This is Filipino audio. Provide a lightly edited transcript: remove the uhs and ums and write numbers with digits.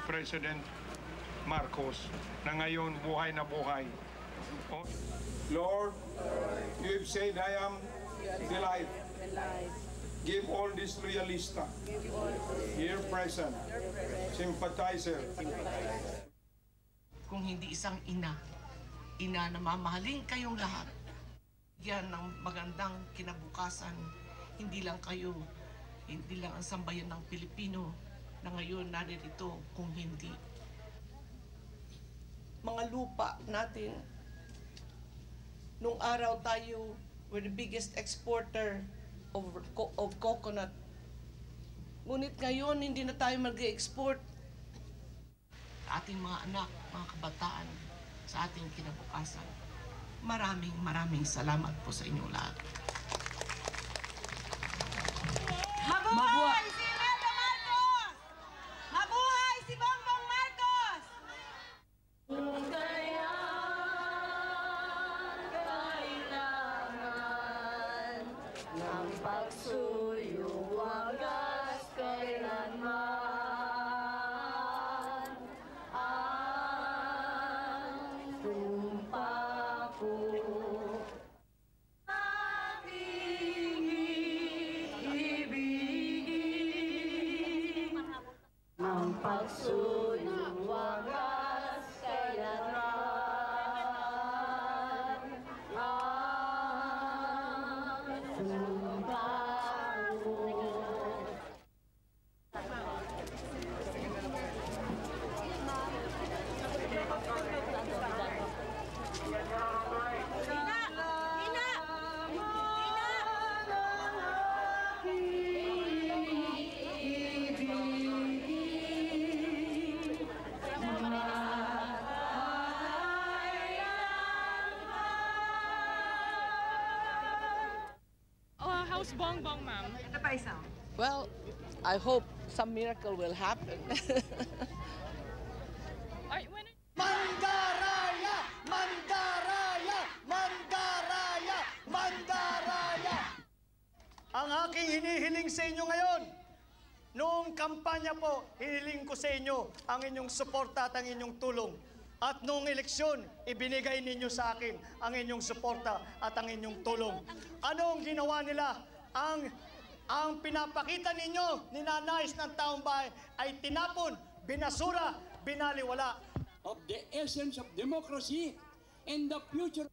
President Marcos na ngayon buhay na buhay. Lord, you've said I am the light. Give all this realista, here present, sympathizer. Kung hindi isang ina na mamahalin kayong lahat, yan ng magandang kinabukasan, hindi lang kayo, hindi lang ang sambayan ng Pilipino na ngayon narito kung hindi. Mga lupa natin, nung araw tayo were the biggest exporter of coconut. Ngunit ngayon, hindi na tayo mag-export. Ating mga anak, mga kabataan, sa ating kinabukasan. Maraming salamat po sa inyo lahat. Mabuhay si Imelda Marcos! Mabuhay si Bongbong Marcos! Ng pagsuyo wagas kailanman ang sumpa ko ating ibigin ng pagsuyo wagas kailanman How's Bongbong, ma'am? Ito pa isa. Well, I hope some miracle will happen. Mandaraya! Mandaraya! Mandaraya! Mandaraya! Ang aking hinihiling sa inyo ngayon, noong kampanya po, hinihiling ko sa inyo ang inyong suporta at ang inyong tulong. At noong eleksyon, ibinigay ninyo sa akin ang inyong suporta at ang inyong tulong. Ano ang ginawa nila? Ang pinapakita ninyo, ninanais ng taong bahay, ay tinapon, binasura, binaliwala. Of the essence of democracy and the future